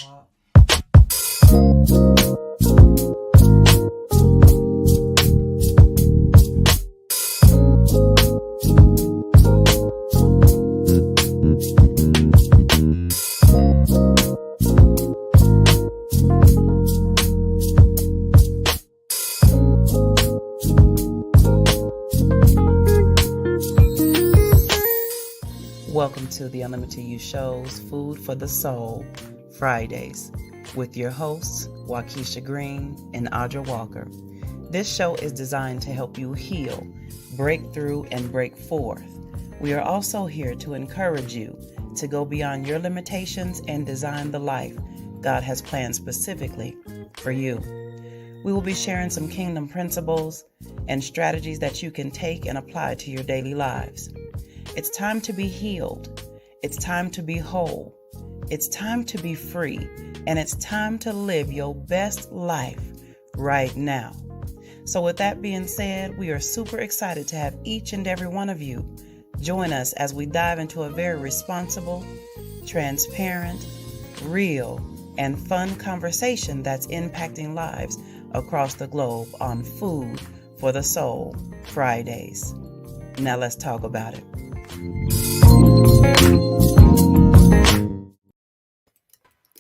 Welcome to the Unlimited You Show's Food for the Soul Fridays with your hosts, Waukesha Green and Audra Walker. This show is designed to help you heal, break through, and break forth. We are also here to encourage you to go beyond your limitations and design the life God has planned specifically for you. We will be sharing some kingdom principles and strategies that you can take and apply to your daily lives. It's time to be healed. It's time to be whole. It's time to be free. And it's time to live your best life right now. So with that being said, we are super excited to have each and every one of you join us as we dive into a very responsible, transparent, real, and fun conversation that's impacting lives across the globe on Food for the Soul Fridays. Now let's talk about it.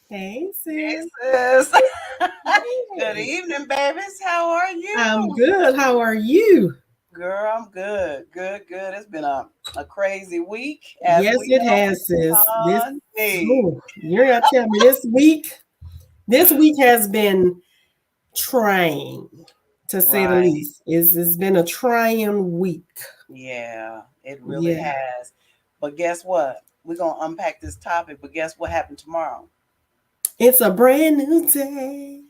Hey, sis. Hey, sis. Good evening, babies. How are you? I'm good. How are you? Girl, I'm good. Good. It's been a crazy week. Yes, it has, sis. You're going to tell me this week has been trying, to say the least. It's been a trying week. Yeah, it really has. But guess what? We're going to unpack this topic, but guess what happened tomorrow? It's a brand new day.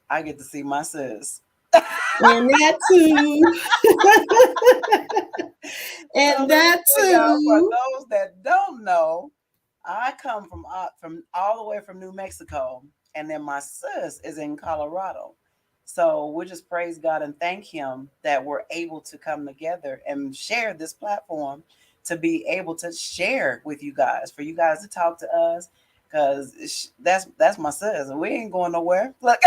I get to see my sis. And that too. And that too. For those that don't know, I come from all the way from New Mexico, and then my sis is in Colorado. So we just praise God and thank Him that we're able to come together and share this platform to be able to share with you guys, for you guys to talk to us, because that's my sis, and we ain't going nowhere. Look,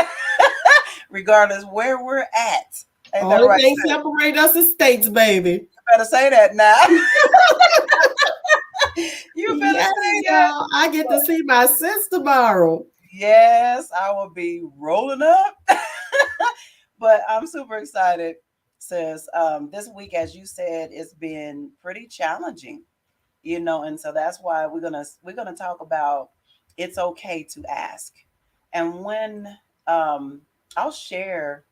regardless where we're at. All the things separate us as states, baby. You better say that now. You better say that. I get to see my sis tomorrow. Yes, I will be rolling up. But I'm super excited, sis. This week, as you said, it's been pretty challenging, and so that's why we're gonna talk about it's okay to ask. And when I'll share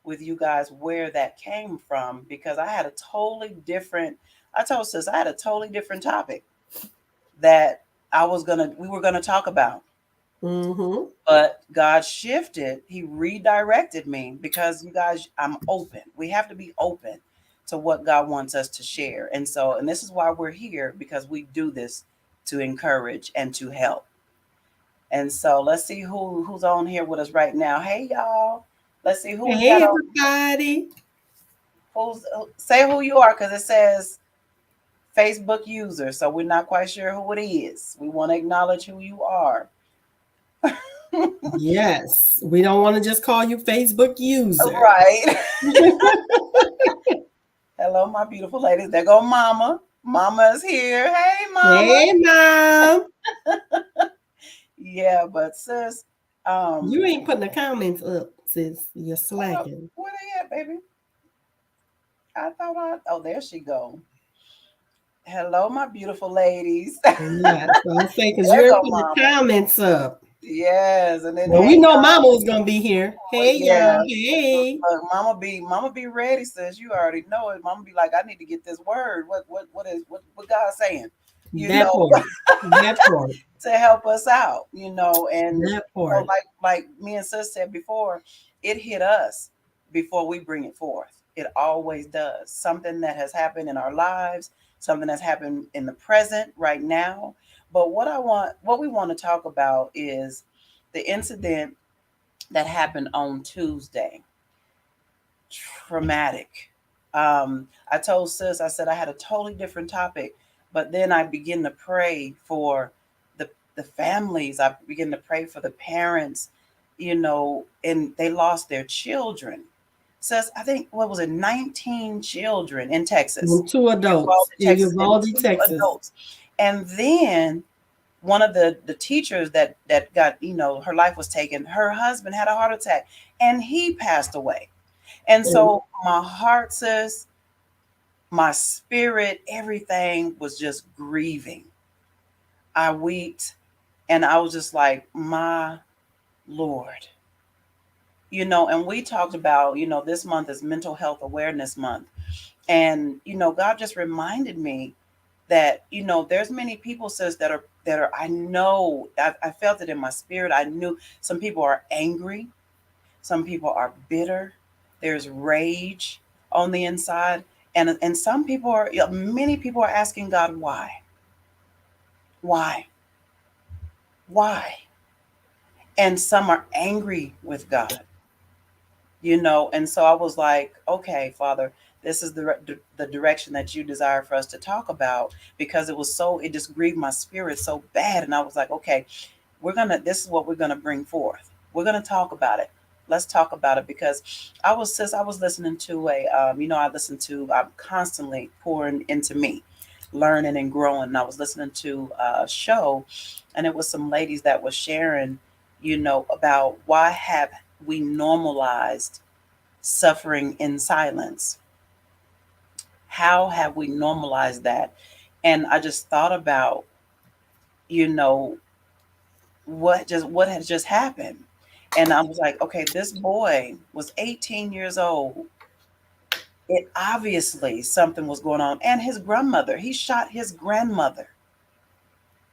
with you guys where that came from, because I had a totally different, I told sis I had a totally different topic that we were gonna talk about. Mm-hmm. But God shifted, He redirected me, because you guys, I'm open. We have to be open to what God wants us to share. And this is why we're here, because we do this to encourage and to help. And so let's see who's on here with us right now. Hey, y'all. Let's see who we got everybody. Say who you are, because it says Facebook user. So we're not quite sure who it is. We want to acknowledge who you are. Yes, we don't want to just call you Facebook user. Right. Hello, my beautiful ladies. There go Mama. Mama's here. Hey, Mama. Hey, Mom. Yeah, but sis, you ain't putting the comments up, sis. You're slacking. Where they at, baby? I thought oh, there she go. Hello, my beautiful ladies. Yeah, so I say, because you're putting the comments up. Yes, and then we know Mama was gonna be here. Hey, y'all. Hey, look, Mama be ready, sis. You already know it. Mama be like, I need to get this word. What God's saying? That part. To help us out, and that part. Like me and sis said before, it hit us before we bring it forth. It always does. Something that has happened in our lives, something that's happened in the present right now. But what we want to talk about is the incident that happened on Tuesday. Traumatic. I told I said I had a totally different topic, but then I began to pray for the families. I began to pray for the parents, and they lost their children. Says, I think, what was it, 19 children in Texas. And 2 adults in And Uvalde, 2 Texas. adults. And then one of the teachers that got, her life was taken, her husband had a heart attack and he passed away. And so my heart says, my spirit, everything was just grieving. I wept and I was just like, my Lord. And we talked about, this month is Mental Health Awareness Month. And, God just reminded me that, there's many people, says, that are, I know, I felt it in my spirit. I knew some people are angry. Some people are bitter. There's rage on the inside. And some people are, many people are asking God, why? Why? Why? And some are angry with God, and so I was like, okay, Father, this is the direction that you desire for us to talk about, because it just grieved my spirit so bad. And I was like, okay, this is what we're gonna bring forth. We're gonna talk about it. Let's talk about it, because I was listening to I'm constantly pouring into me, learning and growing. And I was listening to a show, and it was some ladies that was sharing, about why have we normalized suffering in silence? How have we normalized that? And I just thought about, you know, what has just happened. And I was like, okay, this boy was 18 years old. It obviously something was going on. And his grandmother, he shot his grandmother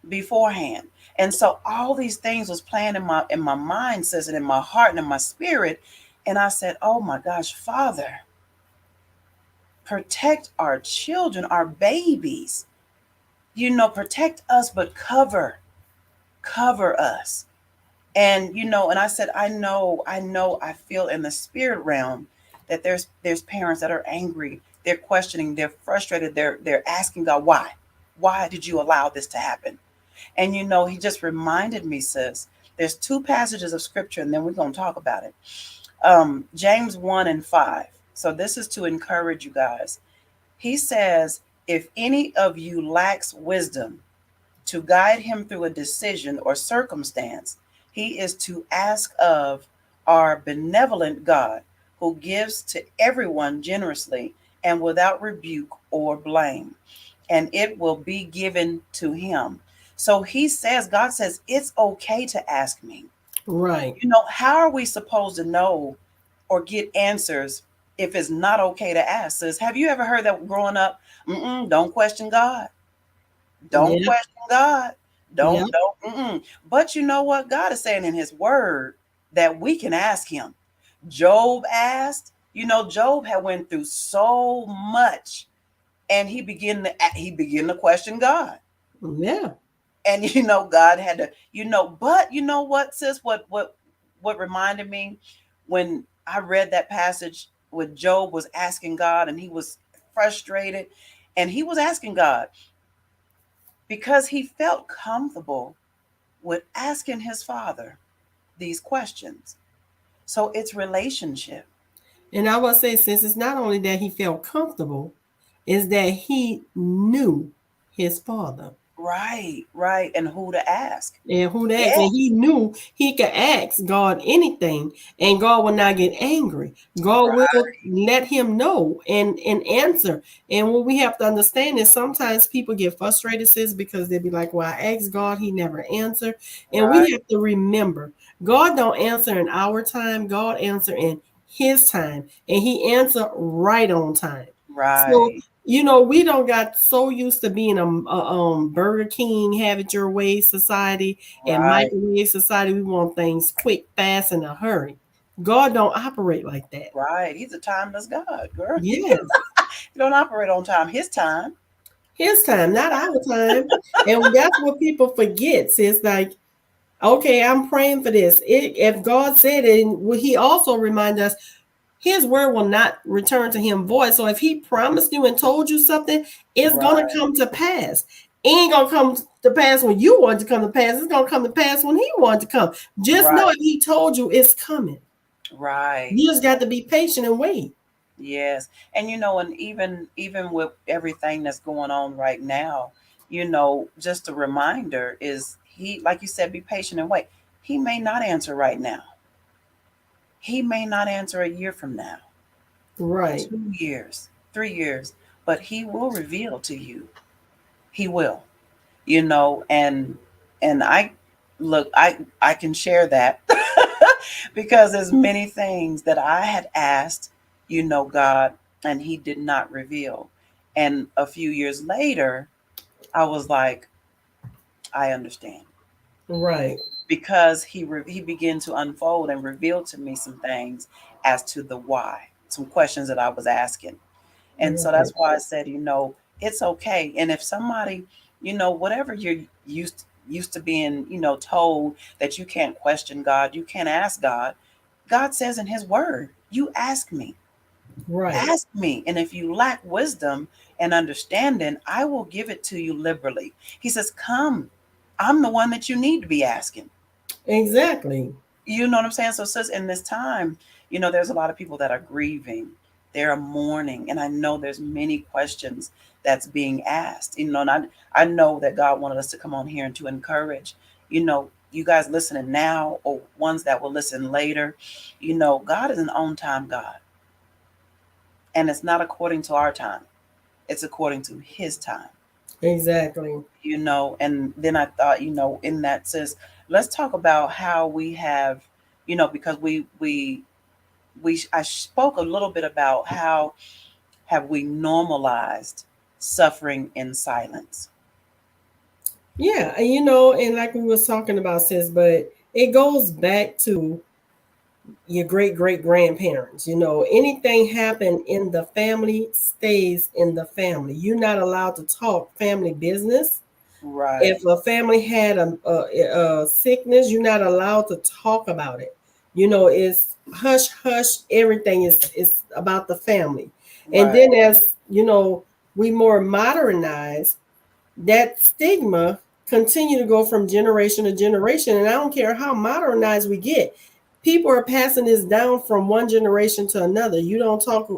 beforehand. And so all these things was playing in my mind, says it, in my heart and in my spirit. And I said, oh my gosh, Father, protect our children, our babies. Protect us, but cover us. And and I said, I know, I feel in the spirit realm that there's parents that are angry, they're questioning, they're frustrated, they're asking God, why did you allow this to happen? And he just reminded me, sis, there's 2 passages of scripture, and then we're going to talk about it. James 1:5. So this is to encourage you guys. He says, if any of you lacks wisdom to guide him through a decision or circumstance, he is to ask of our benevolent God, who gives to everyone generously and without rebuke or blame, and it will be given to him. So God says, it's okay to ask me. Right. How are we supposed to know or get answers if it's not okay to ask? Sis, have you ever heard that growing up? Don't question God. Don't question God. Don't. But you know what? God is saying in his word that we can ask him. Job asked. Job had went through so much, and he began to question God. Yeah. And God had to, but you know what, sis, what reminded me when I read that passage when Job was asking God, and he was frustrated, and he was asking God because he felt comfortable with asking his father these questions. So it's relationship. And I will say, since it's not only that he felt comfortable, is that he knew his father. Right. And who to ask. And who to ask. And he knew he could ask God anything, and God will not get angry. God will let him know and answer. And what we have to understand is sometimes people get frustrated, sis, because they'll be like, well, I asked God, he never answered. And we have to remember, God don't answer in our time. God answer in his time, and he answered right on time. So we don't got so used to being a Burger King, have it your way society, and microwave society. We want things quick, fast, in a hurry. God don't operate like that. Right. He's a timeless God, girl. Yes. He don't operate on time. His time. His time, not our time. And that's what people forget. It's like, okay, I'm praying for this. If God said it, he also remind us, his word will not return to him void. So if he promised you and told you something, it's going to come to pass. ain't gonna come to pass when you want to come to pass. It's gonna come to pass when he wants to come. Just know if he told you it's coming. Right. You just got to be patient and wait. Yes. And and even with everything that's going on right now, just a reminder is he, like you said, be patient and wait. He may not answer right now. He may not answer a year from now, Right. 2 years, 3 years, but he will reveal to you. He will, and I can share that because there's many things that I had asked, God, and he did not reveal. And a few years later, I was like, I understand, Right. because he began to unfold and reveal to me some things as to the why, some questions that I was asking. And so Right. that's why I said, it's okay. And if somebody, whatever you're used to being, told that you can't question God, you can't ask God. God says in his word, you Right. ask me. And if you lack wisdom and understanding, I will give it to you liberally. He says, come, I'm the one that you need to be asking. Exactly. You know what I'm saying? So, sis, in this time, there's a lot of people that are grieving, they're mourning, and I know there's many questions that's being asked. And I know that God wanted us to come on here and to encourage, you guys listening now or ones that will listen later. God is an on time God, and it's not according to our time; it's according to His time. Exactly. And then I thought, in that, sis, let's talk about how we have, because I spoke a little bit about how have we normalized suffering in silence. Yeah, and and like we was talking about, sis, but it goes back to your great great grandparents. Anything happen in the family stays in the family. You're not allowed to talk family business. Right, If a family had a sickness, you're not allowed to talk about it. It's hush hush. Everything is about the family. And right, then as we more modernize, that stigma continue to go from generation to generation. And I don't care how modernized we get, people are passing this down from one generation to another. You don't talk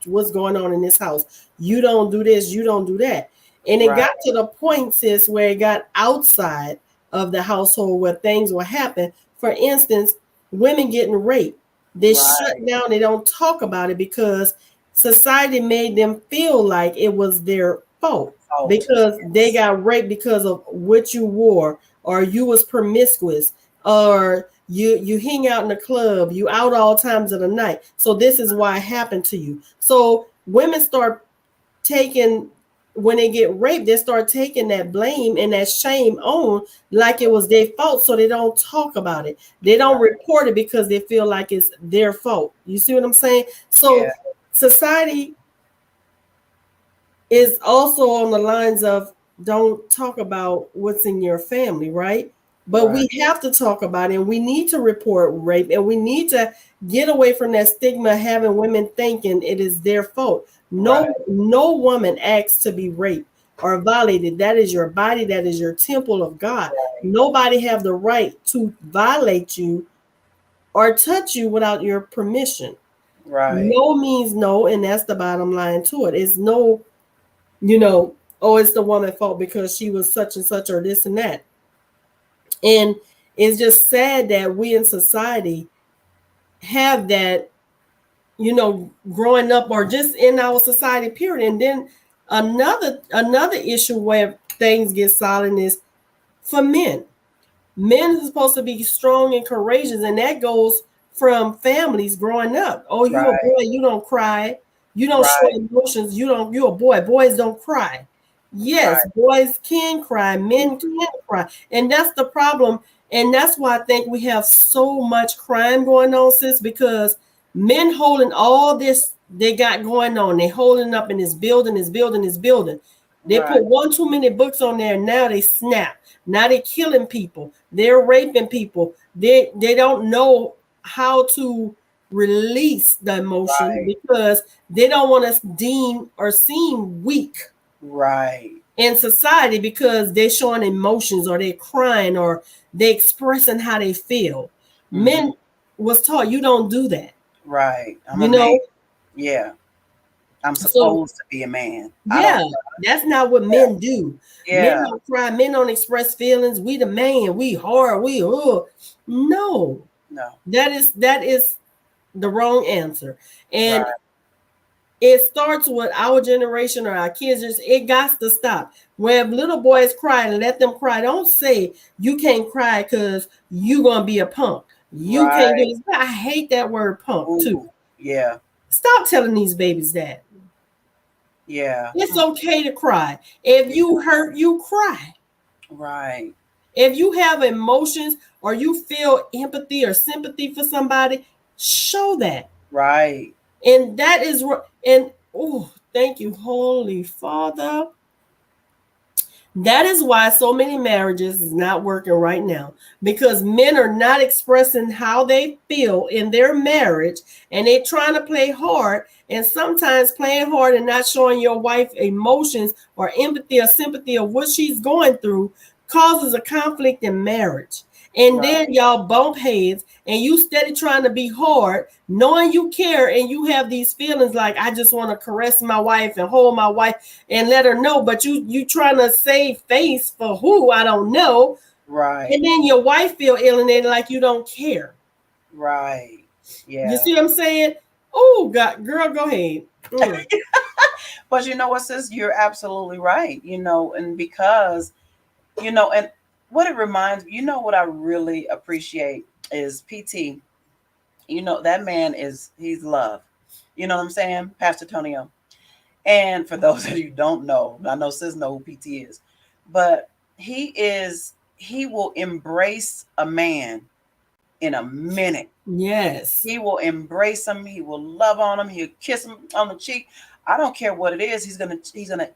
what's going on in this house. You don't do this, you don't do that. And it right, got to the point, sis, where it got outside of the household where things will happen. For instance, women getting raped. They shut right. down, they don't talk about it because society made them feel like it was their fault Fault. because they Yes, got raped because of what you wore, or you was promiscuous, or you hang out in the club, you out all times of the night, so this is why it happened to you. So women start taking, when they get raped, they start taking that blame and that shame on like it was their fault, so they don't talk about it, they don't right. report it because they feel like it's their fault. You see what I'm saying? Yeah, So society is also on the lines of don't talk about what's in your family, right? But right, we have to talk about it, and we need to report rape, and we need to get away from that stigma having women thinking it is their fault. right, No woman asks to be raped or violated. That is your body, that is your temple of God. Nobody have the right to violate you or touch you without your permission. right, No means no, and that's the bottom line to it. It's no, you know, oh, it's the woman's fault because she was such and such or this and that. And it's just sad that we in society have that, growing up or just in our society, period. And then another issue where things get silent is for men. Men are supposed to be strong and courageous, and that goes from families growing up. Oh, you a right, boy, you don't cry, you don't show right, emotions, you're a boy. Boys don't cry. Yes, right, boys can cry, men can cry, and that's the problem. And that's why I think we have so much crime going on, sis, because men holding all this they got going on, they holding up in this building, this building, this building. They right, put one too many books on there, and now they snap. Now they're killing people. They're raping people. They don't know how to release the emotion right, because they don't want us deem or seem weak. right. in society because they're showing emotions or they're crying or they're expressing how they feel. Mm-hmm. Men was taught you don't do that. Right. I'm a man. Yeah. I'm supposed to be a man. Yeah, that's not what men do. Yeah. Men don't cry. Men don't express feelings. We the man. We hard. We no. That is the wrong answer. And it starts with our generation or our kids. It got to stop. When little boys cry, let them cry. Don't say you can't cry because you gonna be a punk. You can't do this. I hate that word punk too. Yeah. Stop telling these babies that. Yeah. It's okay to cry. If you hurt, you cry. Right. If you have emotions or you feel empathy or sympathy for somebody, show that. Right. And that is, and oh, thank you, Holy Father. That is why so many marriages is not working right now, because men are not expressing how they feel in their marriage, and they're trying to play hard. And sometimes playing hard and not showing your wife emotions or empathy or sympathy of what she's going through causes a conflict in marriage. And then y'all bump heads and you steady trying to be hard, knowing you care and you have these feelings like, I just want to caress my wife and hold my wife and let her know. But you trying to save face for who? I don't know. Right. And then your wife feel alienated like you don't care. Right. Yeah. You see what I'm saying? Oh, God, girl, go ahead. But you know what, sis? You're absolutely right. And because, and what it reminds me, what I really appreciate is PT. That man he's love. You know what I'm saying? Pastor Tonio. And for those of you who don't know, I know sis know who PT is, but he will embrace a man in a minute. Yes. He will embrace him. He will love on him. He'll kiss him on the cheek. I don't care what it is. He's gonna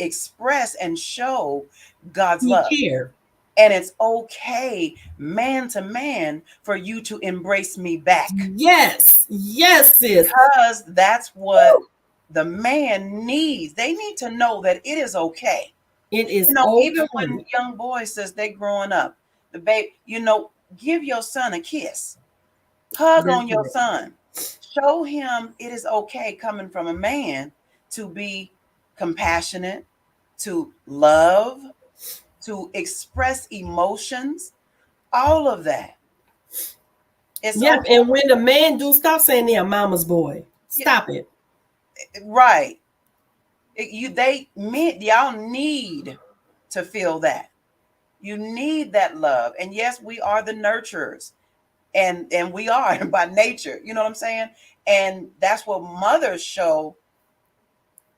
express and show God's love. Care. And it's okay, man to man, for you to embrace me back. Yes. Yes, sis. Because that's what the man needs. They need to know that it is okay. It is okay. Even when young boys says they growing up, the baby, give your son a kiss. Hug on your son. Show him it is okay coming from a man to be compassionate, to love, to express emotions, all of that. Okay. And when the man do, stop saying they're mama's boy. Stop it. Right. Y'all need to feel that. You need that love. And yes, we are the nurturers. And we are by nature. You know what I'm saying? And that's what mothers show.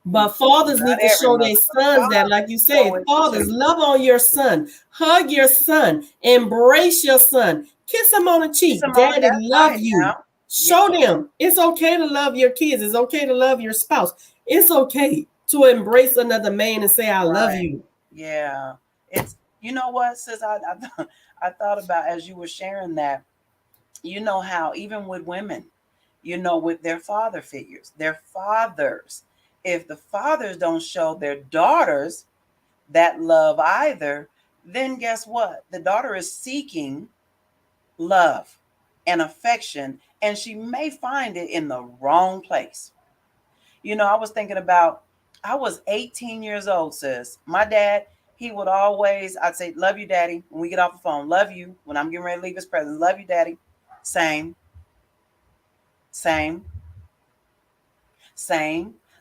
But fathers need to show their sons that, like you say, fathers, love on your son, hug your son, embrace your son, kiss him on the cheek. Daddy love you. Now. Show them it's okay to love your kids. It's okay to love your spouse. It's okay to embrace another man and say, I love you. Yeah. It's, you know what, sis, I thought about as you were sharing that, how even with women, with their father figures, their fathers, if the fathers don't show their daughters that love either, then guess what? The daughter is seeking love and affection, and she may find it in the wrong place. I was thinking about, I was 18 years old, sis. My dad, he would always, I'd say, love you, daddy. When we get off the phone, love you. When I'm getting ready to leave his presence, love you, daddy. Same.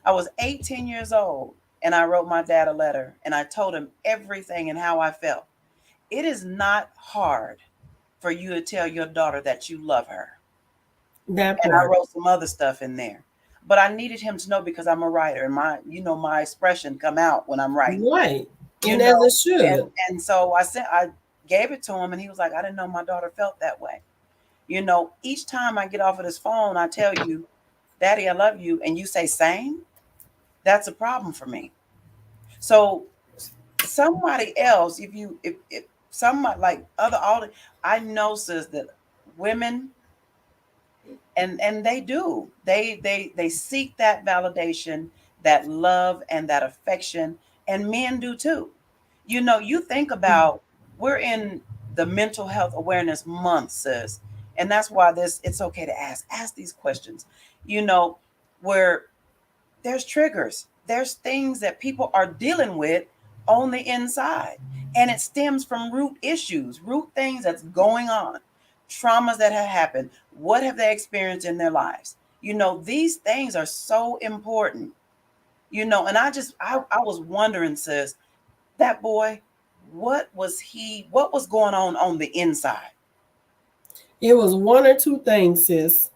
I was 18 years old and I wrote my dad a letter and I told him everything and how I felt. It is not hard for you to tell your daughter that you love her. And I wrote some other stuff in there. But I needed him to know because I'm a writer and my expression come out when I'm writing. Right. And as it should. And so I gave it to him and he was like, I didn't know my daughter felt that way. Each time I get off of this phone, I tell you, Daddy, I love you. And you say same. That's a problem for me. So somebody else, if somebody like I know, sis, that women, and they do, they seek that validation, that love and that affection and men do too. You think about, we're in the mental health awareness month, sis, and that's why this it's okay to ask these questions. You know, where there's triggers, there's things that people are dealing with on the inside, and it stems from root issues, root things that's going on, traumas that have happened, what have they experienced in their lives. These things are so important. And I was wondering, sis, that boy, what was going on the inside? It was one or two things, sis.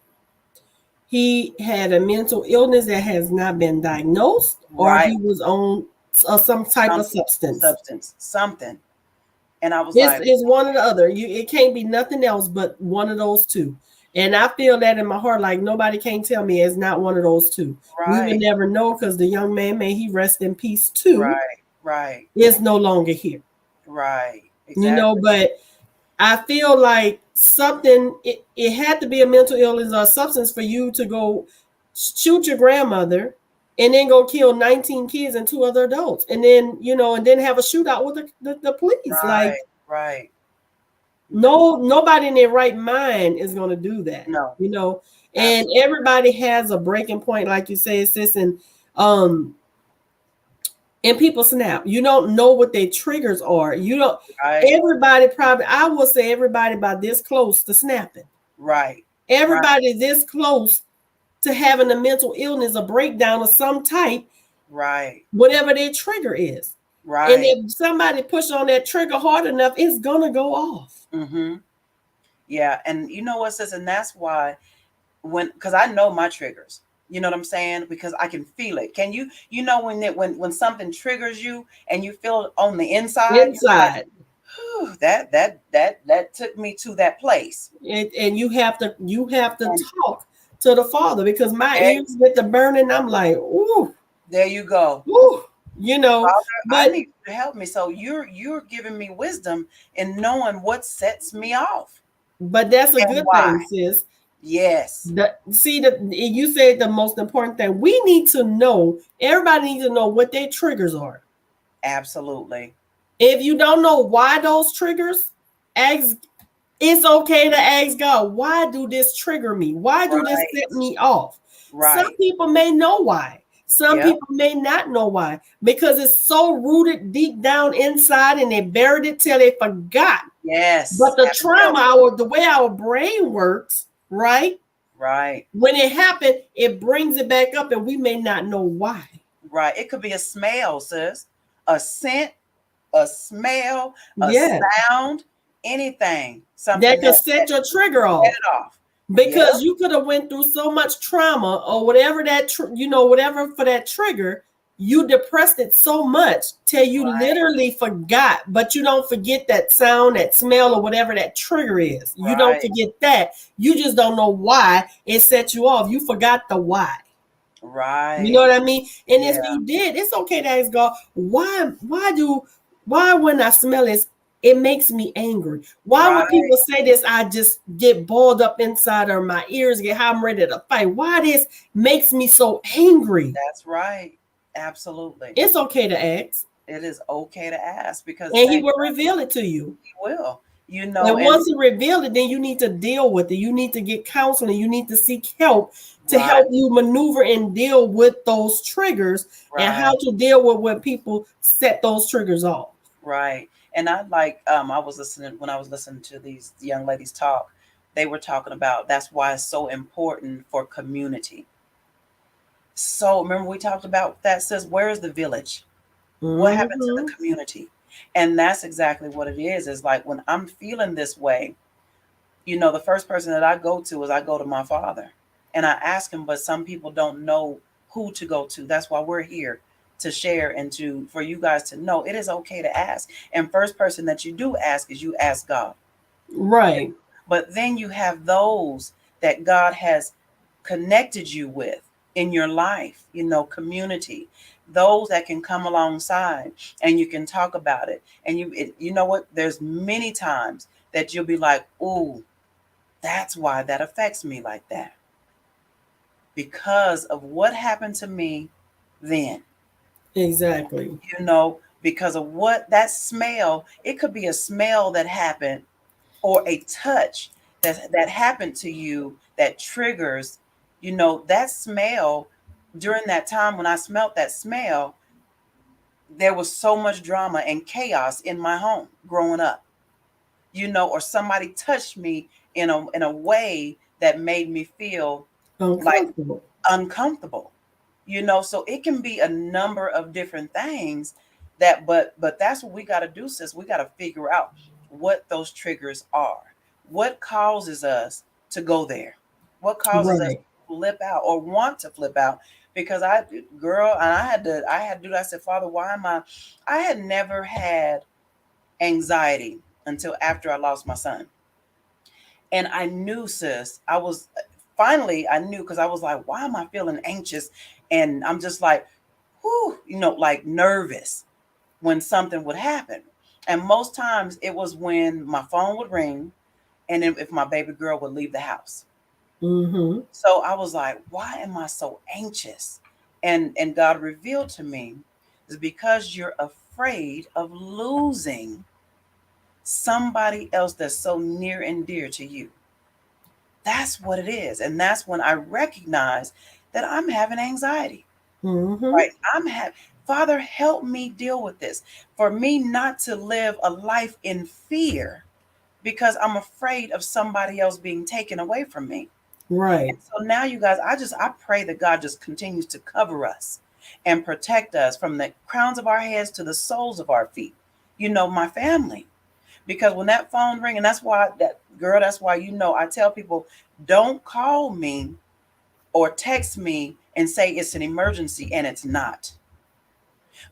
He had a mental illness that has not been diagnosed, or Right. he was on some type of substance. Something. And I was This like, is one or the other. It can't be nothing else but one of those two. And I feel that in my heart, like nobody can tell me it's not one of those two. We would right, never know, because the young man, may he rest in peace too, right, is no longer here. right, exactly. But I feel like something, it had to be a mental illness or a substance for you to go shoot your grandmother and then go kill 19 kids and 2 other adults, and then have a shootout with the police. Like, Right. nobody in their right mind is going to do that. No. And absolutely, everybody has a breaking point, like you say, sis, and people snap. You don't know what their triggers are. You don't. Right. Everybody probably, I would say, everybody about this close to snapping. Right. Everybody this close to having a mental illness, a breakdown of some type. Right. Whatever their trigger is. Right. And if somebody push on that trigger hard enough, it's gonna go off. Mm-hmm. Yeah, and you know what, sis, and that's why because I know my triggers. You know what I'm saying? Because I can feel it. Can you? When something triggers you and you feel it on the inside. Inside. Like, that took me to that place. And you have to talk to the Father, because my ears get the burning. I'm like, ooh. There you go. Ooh. Father, but I need you to help me. So you're giving me wisdom in knowing what sets me off. But that's a good thing, sis. Yes. You said the most important thing. We need to know, everybody needs to know what their triggers are. Absolutely. If you don't know why those triggers, it's okay to ask God, why do this trigger me? Why do this set me off? Right. Some people may know why. Some people may not know why, because it's so rooted deep down inside, and they buried it till they forgot. Yes. But the trauma, the way our brain works, right? Right. When it happened, it brings it back up, and we may not know why. Right. It could be a smell, sis. A scent, a smell, a sound, anything. Something that could set your trigger off. Set it off. Because you could have went through so much trauma, or whatever whatever for that trigger, you depressed it so much till you literally forgot. But you don't forget that sound, that smell, or whatever that trigger is. You don't forget that. You just don't know why it set you off. You forgot the why. Right. You know what I mean? And if you did, it's okay to ask God, why when I smell this, it makes me angry? Why when people say this, I just get balled up inside, or my ears get how I'm ready to fight? Why this makes me so angry? That's right. Absolutely. It's okay to ask. It is okay to ask, because he will reveal it to you. He will. And once he revealed it, then you need to deal with it. You need to get counseling. You need to seek help to help you maneuver and deal with those triggers, and how to deal with when people set those triggers off. Right. And I was listening to these young ladies talk, they were talking about, that's why it's so important for community. So remember we talked about that, says, where is the village? Mm-hmm. What happened to the community? And that's exactly what it is like, when I'm feeling this way, the first person that I go to is my Father, and I ask him. But some people don't know who to go to. That's why we're here, to share and for you guys to know it is okay to ask. And first person that you do ask is you ask God. Right. But then you have those that God has connected you with in your life, community, those that can come alongside, and you can talk about it. And you know what? There's many times that you'll be like, ooh, that's why that affects me like that. Because of what happened to me then. Exactly. Because of what that smell, it could be a smell that happened or a touch that happened to you that triggers, that smell. During that time when I smelt that smell, there was so much drama and chaos in my home growing up, or somebody touched me in a way that made me feel like Uncomfortable. uncomfortable. So it can be a number of different things but that's what we got to do, sis. We got to figure out what those triggers are. What causes us to go there? What causes us Right. to flip out or want to flip out? Because I had to do that. I said, Father, why am I had never had anxiety until after I lost my son. And I knew, sis, I knew, because I was like, why am I feeling anxious? And I'm just like, whew, like nervous when something would happen. And most times it was when my phone would ring and then if my baby girl would leave the house. Mm-hmm. So I was like, why am I so anxious? And God revealed to me is because you're afraid of losing somebody else that's so near and dear to you. That's what it is. And that's when I recognize that I'm having anxiety. Mm-hmm. Right? Father, help me deal with this. For me not to live a life in fear because I'm afraid of somebody else being taken away from me. Right. And so now, you guys, I pray that God just continues to cover us and protect us from the crowns of our heads to the soles of our feet. My family. Because when that phone ring, and that's why I tell people, don't call me or text me and say it's an emergency and it's not,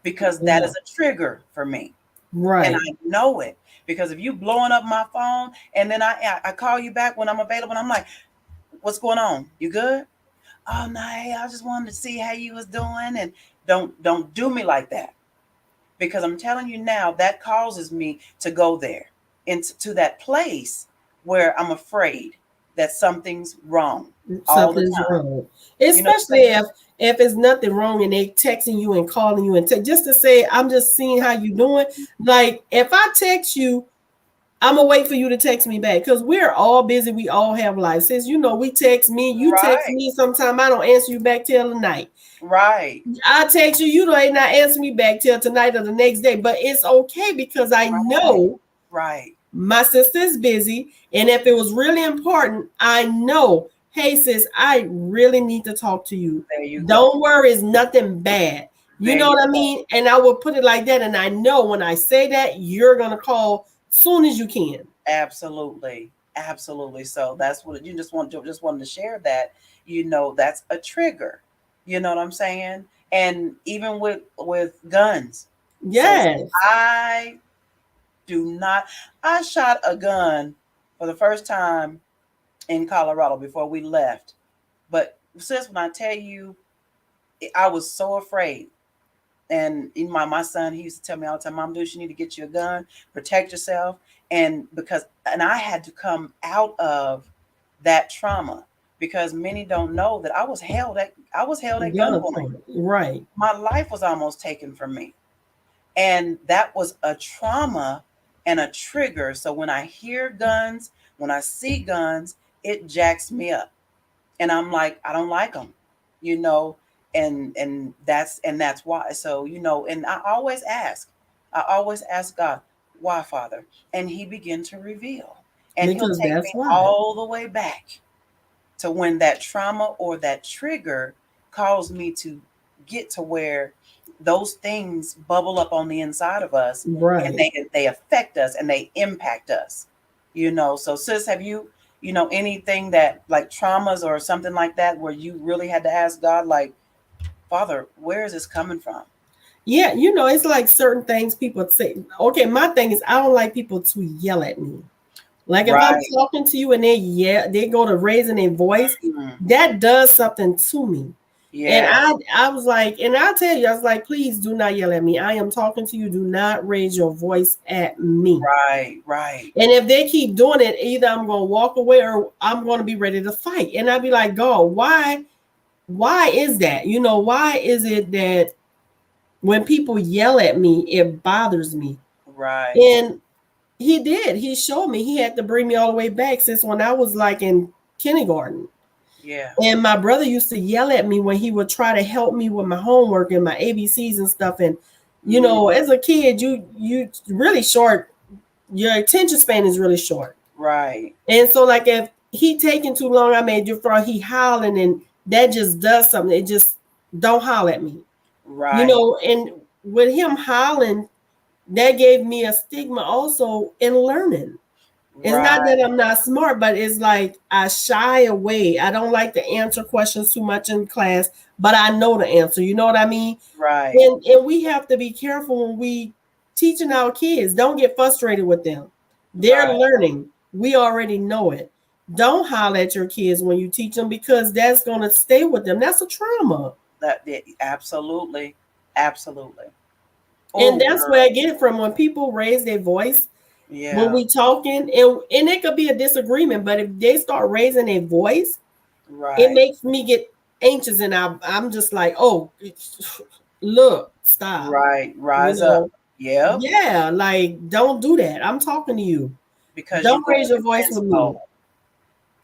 because that Yeah. is a trigger for me. And Right. I know it, because if you blowing up my phone and then I call you back when I'm available and I'm like, what's going on? You good? Oh no, hey, I just wanted to see how you was doing. And don't do me like that, because I'm telling you now, that causes me to go there into that place where I'm afraid that something's wrong all the Something's time. wrong. You know what I'm Especially saying? if it's nothing wrong and they texting you and calling you and just to say, I'm just seeing how you doing. Like if I text you, I'm gonna wait for you to text me back because we're all busy. We all have lives. Since we text me, you text Right, me. Sometime I don't answer you back till the night. right, I text you, you don't not answer me back till tonight or the next day. But it's okay because I right, know right. my sister's busy. And if it was really important, I know, hey sis, I really need to talk to you. There you go. Don't worry, it's nothing bad. You There know you what I go. mean? And I will put it like that. And I know when I say that, you're gonna call soon as you can. Absolutely. Absolutely. So that's what you just wanted to share that, that's a trigger. You know what I'm saying? And even with guns, sis, Yes. I do not I shot a gun for the first time in Colorado before we left. But sis, when I tell you, I was so afraid. And in my son, he used to tell me all the time, Mom, dude, you need to get you a gun, protect yourself. And I had to come out of that trauma, because many don't know that I was held at gunpoint. Gunpoint. Right. My life was almost taken from me. And that was a trauma and a trigger. So when I hear guns, when I see guns, it jacks me up. And I'm like, I don't like them, you know, and that's why. So, and I always ask God, why, Father? And he began to reveal, and he'll Because take that's me why. all the way back to when that trauma or that trigger caused me to get to where those things bubble up on the inside of us, and Right. they affect us and they impact us. So sis, have you, anything that like traumas or something like that where you really had to ask God, like, Father, where is this coming from? Yeah, it's like certain things people say. Okay, my thing is I don't like people to yell at me. Like if I'm Right. talking to you and they go to raising their voice, Mm, that does something to me. And yeah. I was like, and I'll tell you, I was like, please do not yell at me. I am talking to you. Do not raise your voice at me. Right. Right. And if they keep doing it, either I'm gonna walk away or I'm gonna be ready to fight. And I'd be like, God, why is that? Why is it that when people yell at me, it bothers me. Right. And he did. He showed me. He had to bring me all the way back since when I was like in kindergarten. Yeah. And my brother used to yell at me when he would try to help me with my homework and my ABCs and stuff. And you know, as a kid, you really short. Your attention span is really short. Right. And so, like, if he taking too long, I made you throw. He howling, and that just does something. It just don't holler at me. Right. You know, and with him howling, that gave me a stigma also in learning. It's not that I'm not smart, but it's like I shy away. I don't like to answer questions too much in class, but I know the answer. You know what I mean? Right. And we have to be careful when we teaching our kids. Don't get frustrated with them. They're learning. We already know it. Don't holler at your kids when you teach them because that's going to stay with them. That's a trauma. Absolutely. Absolutely. And that's where I get it from when people raise their voice. Yeah. When we talking, and it could be a disagreement, but if they start raising their voice, it makes me get anxious, and I'm just like, oh, look, stop. Right. Rise up. Yeah. Yeah, like don't do that. I'm talking to you. Because don't raise your voice with me.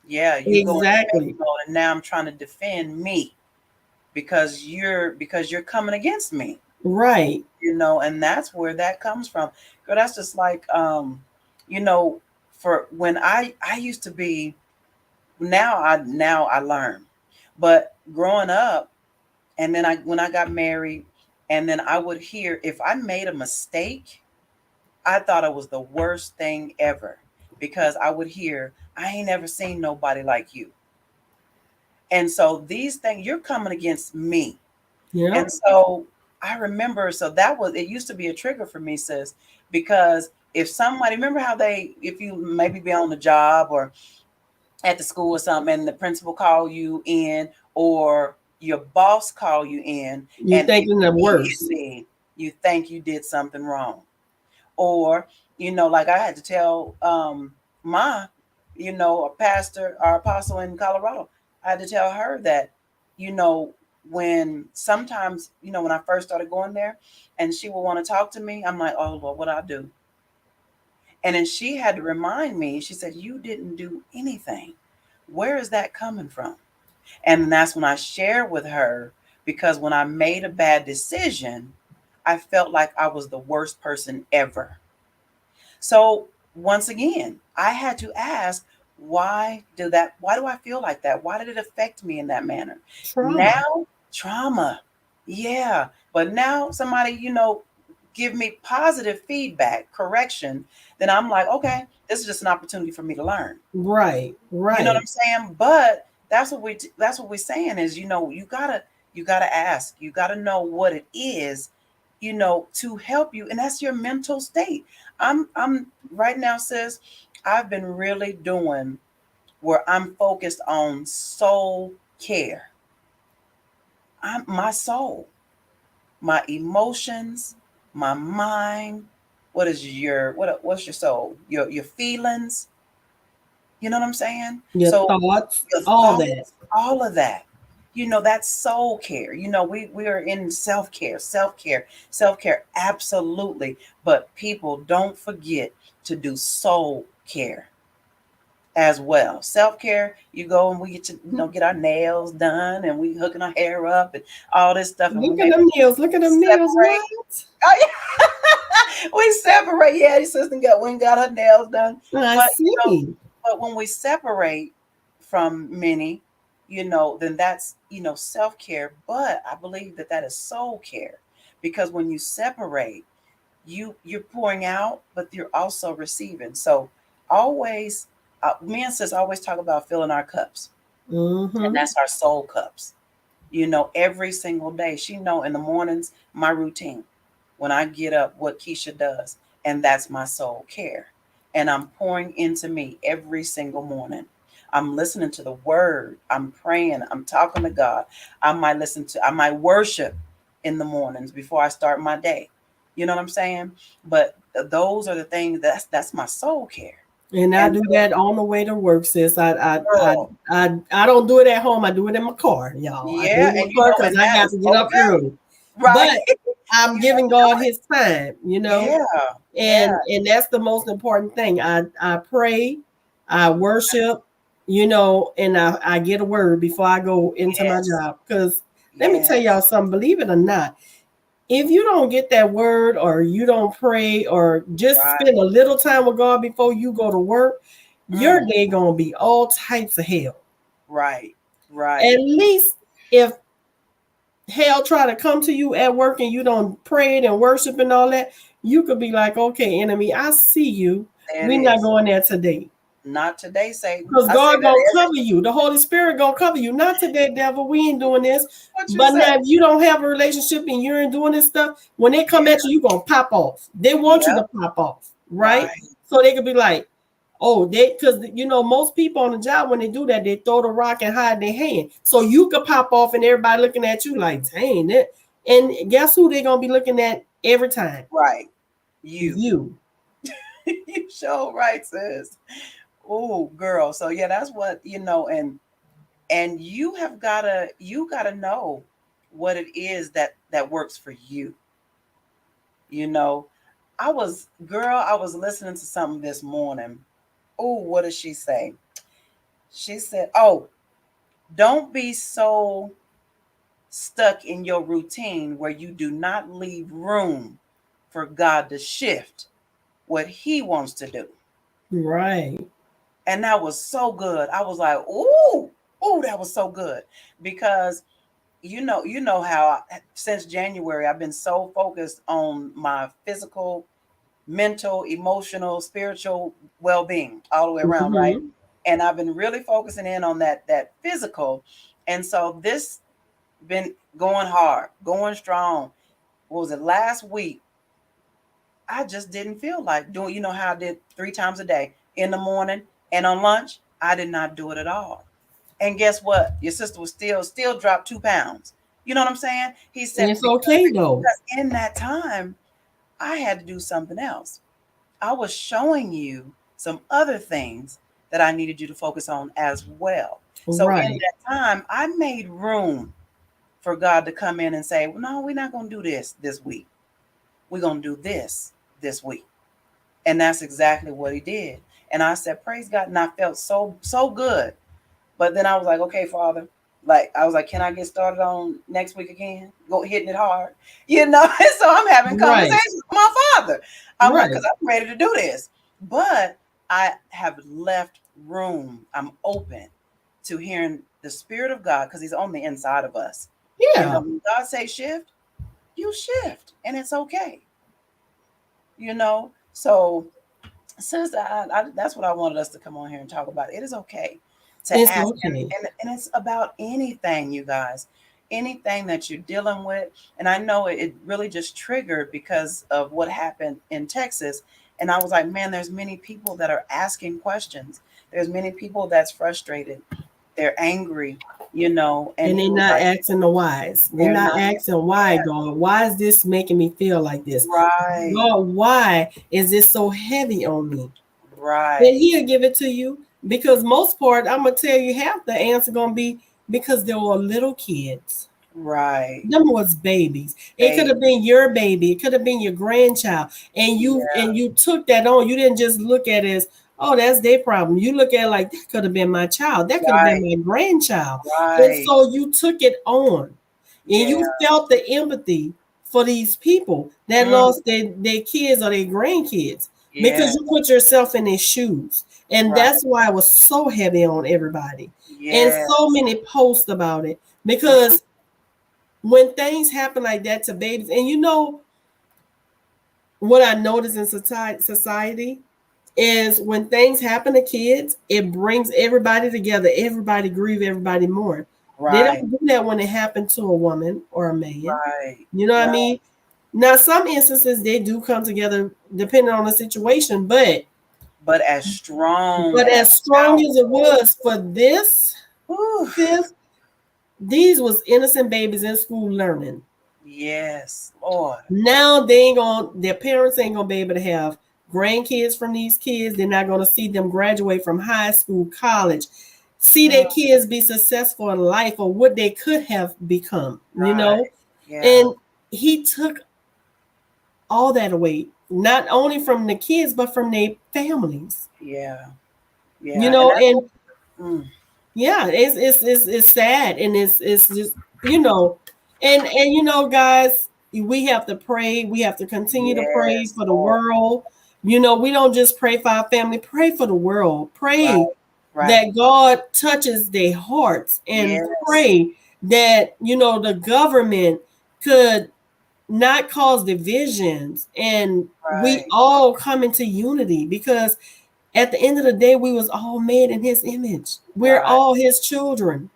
Yeah, you exactly. Go and now I'm trying to defend me because you're coming against me. Right. You know, and that's where that comes from. Girl, that's just like you know, for when I used to be, now I learn. But growing up, and then when I got married, and then I would hear if I made a mistake, I thought it was the worst thing ever because I would hear, I ain't never seen nobody like you. And so these things, you're coming against me. Yeah. And so I remember, so it used to be a trigger for me, sis, because if somebody, remember how if you maybe be on the job or at the school or something, and the principal call you in or your boss call you in, you thinking the worst. You think you did something wrong. Or, you know, like I had to tell Ma, you know, a pastor or apostle in Colorado, I had to tell her that, you know, when sometimes, you know, when I first started going there and she would want to talk to me, I'm like, oh, Lord, what I do? And then she had to remind me, she said, you didn't do anything. Where is that coming from? And that's when I shared with her, because when I made a bad decision, I felt like I was the worst person ever. So once again, I had to ask, why do I feel like that? Why did it affect me in that manner? Trauma. Yeah. But now somebody, you know, give me positive feedback, correction, then I'm like, okay, this is just an opportunity for me to learn. Right. You know what I'm saying? But that's what we're saying is, you know, you gotta ask, you gotta know what it is, you know, to help you. And that's your mental state. I'm right now, sis, I've been really doing where I'm focused on soul care. My soul, my emotions, my mind. What's your soul? Your feelings. You know what I'm saying? Your thoughts, all of that. You know, that's soul care. You know, we are in self-care, absolutely. But people don't forget to do soul care as well. Self-care, you go and we get to, you know, get our nails done and we hooking our hair up and all this stuff. Look at them nails. Look at them nails. Right? Oh, yeah. We separate. Yeah, your sister went got her nails done. I see. You know, but when we separate from many, you know, then that's, you know, self-care. But I believe that is soul care, because when you separate, you're pouring out, but you're also receiving. So always, me and sis always talk about filling our cups, and that's our soul cups. You know, every single day. She know in the mornings my routine when I get up what Keisha does, and that's my soul care. And I'm pouring into me every single morning. I'm listening to the word. I'm praying. I'm talking to God. I might worship in the mornings before I start my day. You know what I'm saying? But those are the things that's my soul care. And I do that on the way to work, sis. I don't do it at home. I do it in my car, y'all. Yeah, I do it in my car because I got to get up early. Right. But I'm giving God his time, Yeah. and that's the most important thing. I pray, I worship, and I get a word before I go into my Yes. job. Because let me tell Yes. y'all something, believe it or not, if you don't get that word or you don't pray or just Right. spend a little time with God before you go to work, your day gonna be all types of hell. Right. Right. At least if hell try to come to you at work and you don't pray and worship and all that, you could be like, okay, enemy, I see you. There it We're not is. going there today. Not today, Satan. Because I say God that gonna every cover you. The Holy Spirit gonna cover you. Not today, devil. We ain't doing this. what you But say. now if you don't have a relationship and you're doing this stuff, when they come Yeah. at you, you gonna pop off. They want you Yep. to pop off, right? Right. So they could be like, oh, because most people on the job, when they do that, they throw the rock and hide their hand. So you could pop off and everybody looking at you like, dang it. And guess who they're gonna be looking at every time? Right. You. You. You sure right, sis. Oh, girl. So yeah, that's what and you gotta know what it is that works for you. You know, I was listening to something this morning. Oh, what did she say? She said, "Oh, don't be so stuck in your routine where you do not leave room for God to shift what He wants to do." Right. And that was so good. I was like, "Ooh, ooh, that was so good," because you know how since January I've been so focused on my physical, mental, emotional, spiritual well-being all the way around, right? Mm-hmm. And I've been really focusing in on that physical. And so this been going hard, going strong. What was it last week? I just didn't feel like doing, how I did 3 times a day in the morning and on lunch. I did not do it at all. And guess what? Your sister was still dropped 2 pounds. You know what I'm saying? He And said it's okay though. because in that time I had to do something else. I was showing you some other things that I needed you to focus on as well. So in Right. that time, I made room for God to come in and say, well, no, we're not going to do this week. We're going to do this week. And that's exactly what he did. And I said, praise God. And I felt so good. But then I was like, okay, Father, I was like, can I get started on next week again? Go hitting it hard, And so I'm having Right. conversations with my Father. I'm like, because Right. I'm ready to do this, but I have left room. I'm open to hearing the Spirit of God because He's on the inside of us. Yeah. When God say shift, you shift, and it's okay. So since that's what I wanted us to come on here and talk about. It is okay to It's ask, and, okay. and, and it's about anything, you guys, anything that you're dealing with. And I know it really just triggered because of what happened in Texas. And I was like, man, there's many people that are asking questions. There's many people that's frustrated. They're angry, And And he they're was not like, asking the whys. They're they're not not. asking why, Yeah, God. Why is this making me feel like this? right, God, why is this so heavy on me? And right, he'll give it to you because most part, I'm gonna tell you half the answer gonna be because they were little kids. right. Them was babies. It could Baby. have been your baby. It could have been your grandchild, and you Yeah, and you took that on. You didn't just look at it as, oh, that's their problem. You look at it like that could have been my child. That could have been right, my grandchild, and right. so you took it on, and Yeah. you felt the empathy for these people that Mm, lost their kids or their grandkids yeah. because you put yourself in their shoes, and Right. that's why it was so heavy on everybody, and Yes. so many posts about it Mm, because when things happen like that to babies, and what I notice in society is when things happen to kids, it brings everybody together. Everybody grieve, everybody mourn. They right. don't do that when it happened to a woman or a man. Right. You know what I Right. mean? Now, some instances they do come together depending on the situation, but But as strong but and as as strong as it powerful. was for this, Whew, sis, these was innocent babies in school learning. yes, Lord. Now they ain't gonna, their parents ain't gonna be able to have grandkids from these kids. They're not gonna see them graduate from high school, college, see their Mm, kids be successful in life or what they could have become, right. Yeah. And he took all that away, not only from the kids, but from their families. Yeah. You Yeah. know, and Mm, yeah, it's sad, and it's just, you know, and you know, guys, we have to pray. We have to continue to pray yes, for the Lord. world. You know, we don't just pray for our family. Pray for the world. Pray Right. Right. that God touches their hearts, and Yes. pray that, you know, the government could not cause divisions, and we Right. all come into unity, because at the end of the day, we was all made in his image. We're Right. all his children.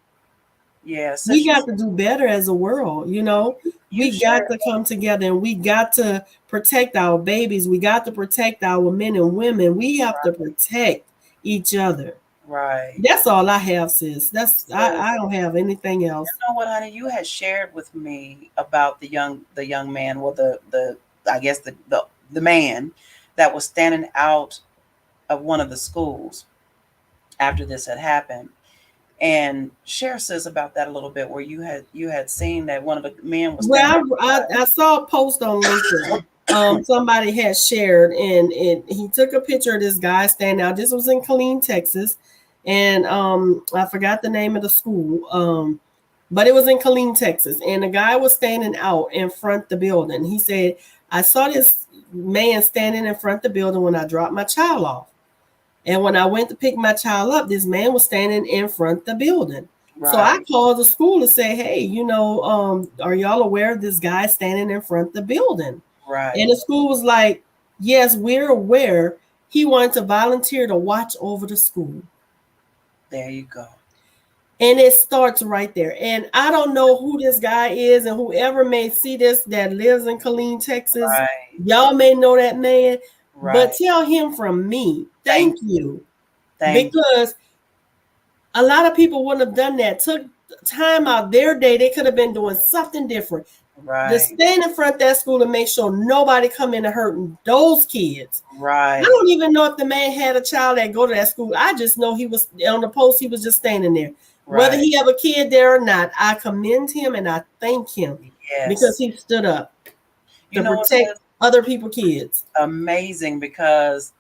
Yeah. We Since got to do better as a world, you know. you We got shared, to come together, and we got to protect our babies. We got to protect our men and women. We have to protect each other. right. That's all I have, sis. I Sis, don't have anything else. you know what, honey? You had shared with me about the young man, well, the I guess the man that was standing out of one of the schools after this had happened. And share, sis, about that a little bit, where you had seen that one of the men was standing. Well, I saw a post on LinkedIn. Somebody had shared, and he took a picture of this guy standing out. This was in Killeen, Texas, and I forgot the name of the school. But it was in Killeen, Texas, and the guy was standing out in front of the building. He said, "I saw this man standing in front of the building when I dropped my child off, and when I went to pick my child up, this man was standing in front of the building." So I Right. called the school to say, "Hey, you know, are y'all aware of this guy standing in front of the building?" Right. And the school was like, "Yes, we're aware. He wanted to volunteer to watch over the school." There you go. And it starts right there. And I don't know who this guy is, and whoever may see this that lives in Killeen, Texas, Right. y'all may know that man, but Right. tell him from me, Thank thank you. thank Because a lot of people wouldn't have done that. Took time out their day. They could have been doing something different. To right. stand in front of that school and make sure nobody come in and hurting those kids. I Right. don't even know if the man had a child that go to that school. I just know he was on the post. He was just standing there. Whether Right. he have a kid there or not, I commend him and I thank him, because Yes. he stood up You to know what, protect sis? other people's kids. Amazing, because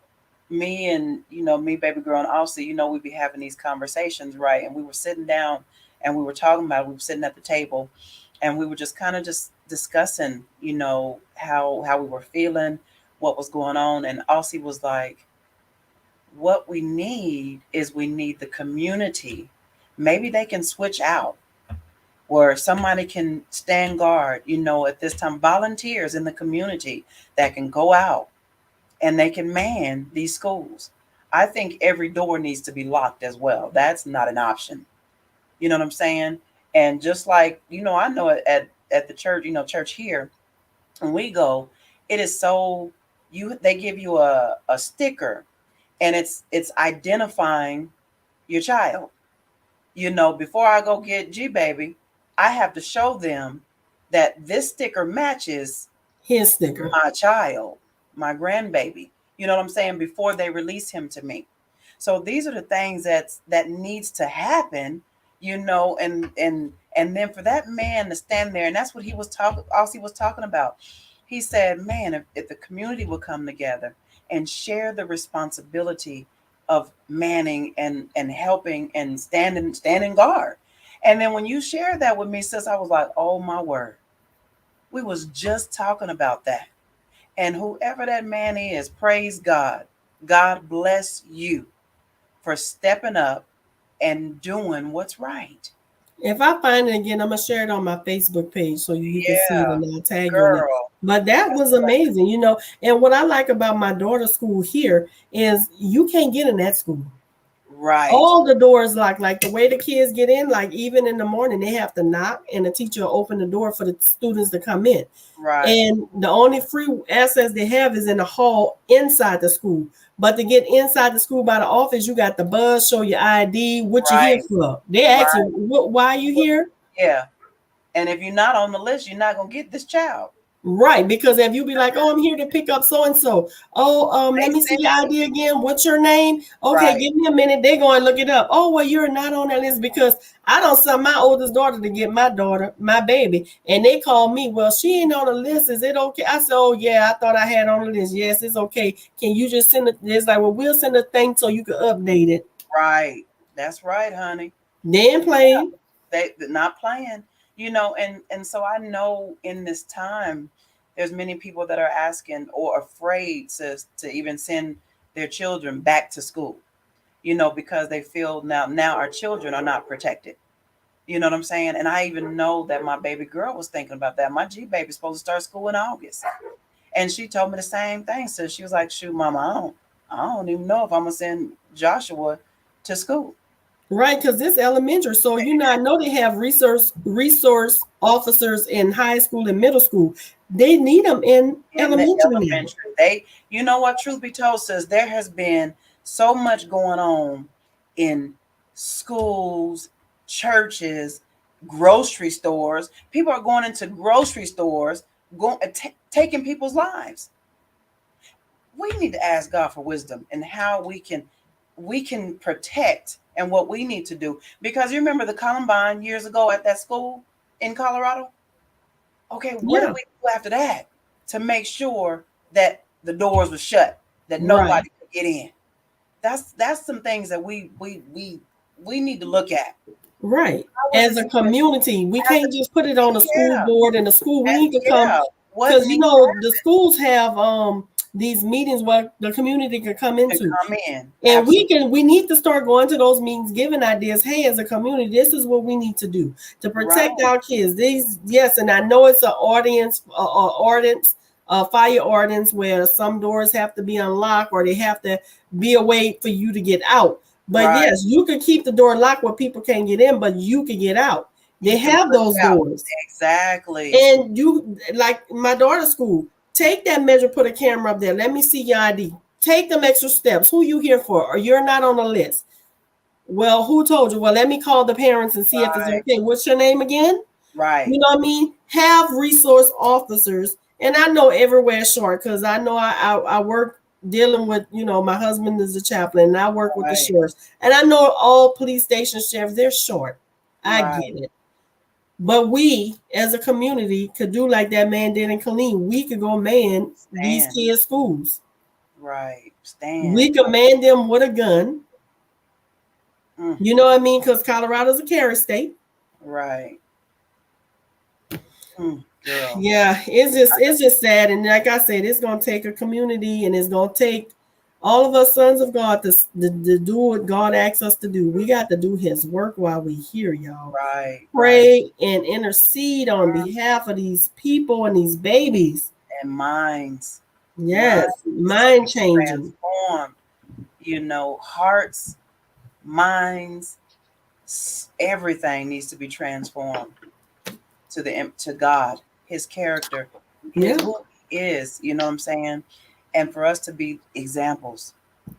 me and me, baby girl, and Aussie, we'd be having these conversations, right? And we were sitting down and we were talking about it. We were sitting at the table and we were just kind of just discussing, how we were feeling, what was going on. And Aussie was like, what we need is we need the community. Maybe they can switch out where somebody can stand guard, at this time, volunteers in the community that can go out and they can man these schools. I think every door needs to be locked as well. That's not an option. You know what I'm saying? And just like, I know at the church, church here, when we go, it is so they give you a sticker, and it's identifying your child. Before I go get G baby, I have to show them that this sticker matches His sticker. my child, my grandbaby. You know what I'm saying? Before they release him to me. So these are the things that needs to happen, and then for that man to stand there, and that's what he was talking about. He said, man, if the community will come together and share the responsibility of manning and helping and standing guard. And then when you shared that with me, sis, I was like, oh my word. We was just talking about that. And whoever that man is, praise God. God bless you for stepping up and doing what's right. If I find it again, I'm gonna share it on my Facebook page so you can see it, Yeah, and I'll tag you in it. girl. But that That's was what I, amazing, you know. And what I like about my daughter's school here is you can't get in that school. right, All the doors locked. Like the way the kids get in, like even in the morning, they have to knock, and the teacher will open the door for the students to come in. right, And the only free access they have is in the hall inside the school. But to get inside the school by the office, you got the buzz, show your ID, what you here right, for. They ask right. you, why are you here? Yeah. And if you're not on the list, you're not gonna get this child. Right, because if you be like, oh, I'm here to pick up so and so. Oh, let me see your ID again. What's your name? Okay, Right. give me a minute. They go and look it up. Oh, well, you're not on that list because I don't send my oldest daughter to get my baby, and they call me. Well, she ain't on the list. Is it okay? I said, oh yeah, I thought I had on the list. Yes, it's okay. Can you just send it? It's like, well, we'll send a thing so you can update it. Right. That's right, honey. They ain't playing. They're not playing. And so I know in this time there's many people that are asking or afraid to even send their children back to school, because they feel now our children are not protected. You know what I'm saying? And I even know that my baby girl was thinking about that. My G baby's supposed to start school in August. And she told me the same thing. So she was like, shoot, mama, I don't even know if I'm gonna send Joshua to school. Right, because this elementary, so I know they have resource officers in high school and middle school. They need them in elementary now. You know what, truth be told, says there has been so much going on in schools, churches, grocery stores. People are going into grocery stores, taking people's lives. We need to ask God for wisdom and how we can protect and what we need to do. Because you remember the Columbine years ago at that school in Colorado? Okay, what did we do after that to make sure that the doors were shut, that nobody could get in? That's some things that we need to look at. Right. As a community, we can't just put it on the school board and the school. We need to come because the schools have these meetings where the community can come into. And we need to start going to those meetings, giving ideas. Hey, as a community, this is what we need to do to protect our kids. And I know it's an fire ordinance where some doors have to be unlocked or they have to be a way for you to get out. But yes, you can keep the door locked where people can't get in, but you can get out. They have those doors. Exactly. And you, like my daughter's school, take that measure, put a camera up there. Let me see your ID. Take them extra steps. Who you here for? Or you're not on the list. Well, who told you? Well, let me call the parents and see if it's okay. What's your name again? Right. You know what I mean? Have resource officers. And I know everywhere is short because I know I work dealing with, my husband is a chaplain and I work with the sheriffs. And I know all police station sheriffs, they're short. I get it. But we, as a community, could do like that man did in Killeen. We could go man these kids' schools. Right. We could man them with a gun. You know what I mean? Because Colorado's a carry state. Right. Yeah, it's just sad. And like I said, it's gonna take a community and it's gonna take all of us sons of God to do what God asks us to do. We got to do his work while we here, y'all. Right. Pray and intercede on behalf of these people and these babies. And minds. Yes, mind changing. Transformed. Hearts, minds, everything needs to be transformed to God, his character, who he is, you know what I'm saying? And for us to be examples,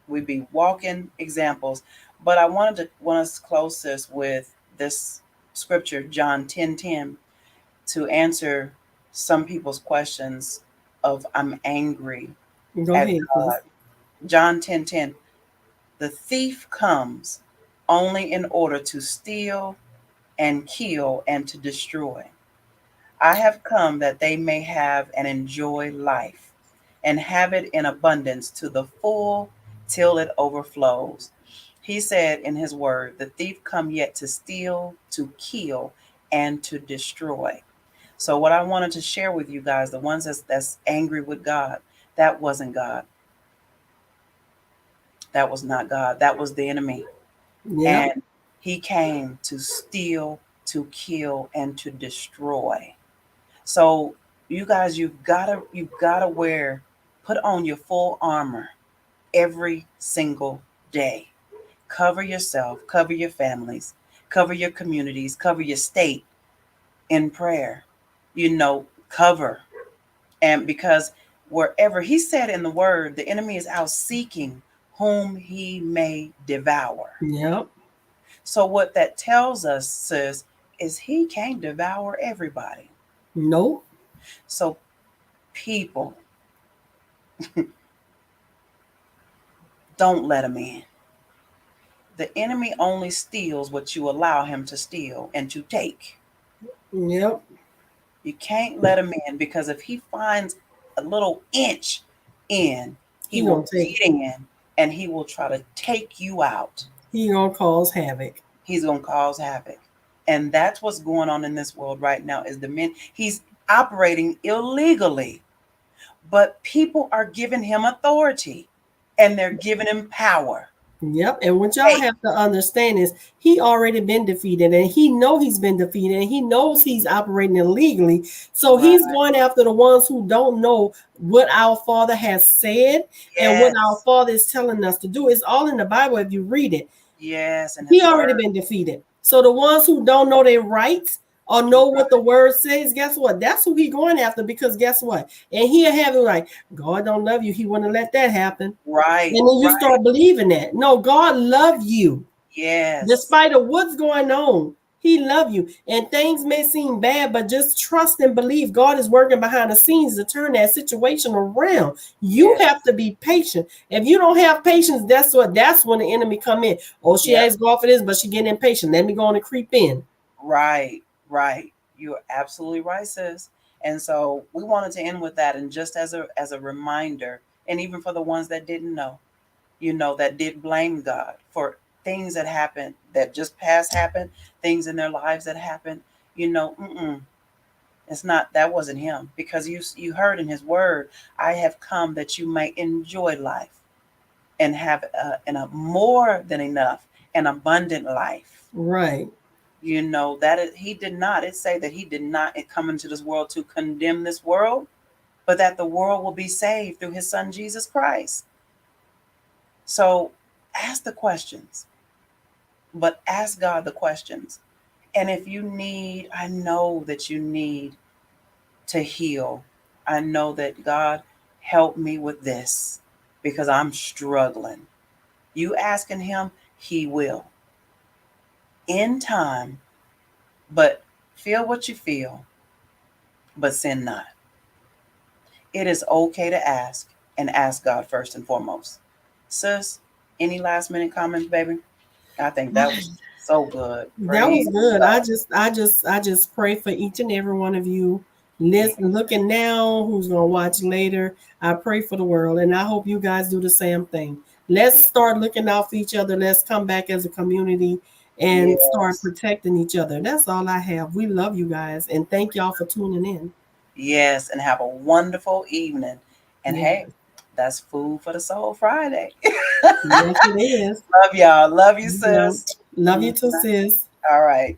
we be walking examples. But I want us to close this with this scripture, John 10:10, to answer some people's questions of I'm angry at God. John 10:10. The thief comes only in order to steal and kill and to destroy. I have come that they may have and enjoy life and have it in abundance to the full till it overflows. He said in his word, the thief come yet to steal, to kill, and to destroy. So what I wanted to share with you guys, the ones that's angry with God, that wasn't God. That was not God. That was the enemy. And he came to steal, to kill, and to destroy. So you guys, you've gotta put on your full armor every single day. Cover yourself, cover your families, cover your communities, cover your state in prayer. Cover. And because wherever he said in the word, the enemy is out seeking whom he may devour. Yep. So what that tells us, sis, is he can't devour everybody. Nope. So people, don't let him in. The enemy only steals what you allow him to steal and to take. Yep. You can't let him in, because if he finds a little inch in, he will get in and he will try to take you out. He gonna cause havoc. He's gonna cause havoc. And that's what's going on in this world right now, is he's operating illegally, but people are giving him authority and they're giving him power. Yep. And what y'all have to understand is he already been defeated, and he know he's been defeated, and he knows he's operating illegally. So he's going after the ones who don't know what our Father has said and what our Father is telling us to do. It's all in the Bible if you read it. Yes. And he already been defeated. So the ones who don't know their rights or know what the word says, guess what? That's who he going after, because guess what? And he'll have it like, God don't love you. He wouldn't let that happen. Right. And then you start believing that. No, God love you. Yes. Despite of what's going on, he love you. And things may seem bad, but just trust and believe God is working behind the scenes to turn that situation around. You have to be patient. If you don't have patience, that's when the enemy come in. Oh, she asked God for this, but she getting impatient. Let me go on and creep in. Right. You're absolutely right, sis. And so we wanted to end with that. And just as a reminder, and even for the ones that didn't know, that did blame God for things that happened, that just past happened, things in their lives that happened, it's not, that wasn't him, because you heard in his word, I have come that you may enjoy life and have a more than enough, an abundant life. Right. He did not, it say that he did not come into this world to condemn this world, but that the world will be saved through his son, Jesus Christ. So ask the questions, but ask God the questions. And if you need, I know that you need to heal. I know that God, help me with this because I'm struggling. You asking him, he will. In time, but feel what you feel, but sin not. It is okay to ask, and ask God first and foremost. Sis, any last minute comments, baby? I think that was so good. That was good. I just pray for each and every one of you looking now, who's gonna watch later. I pray for the world, and I hope you guys do the same thing. Let's start looking out for each other. Let's come back as a community and start protecting each other. That's all I have. We love you guys, and thank y'all for tuning in. Yes, and have a wonderful evening. And hey, that's Food for the Soul Friday. Yes, it is. Love y'all. Love you, sis. Love you too, sis. All right.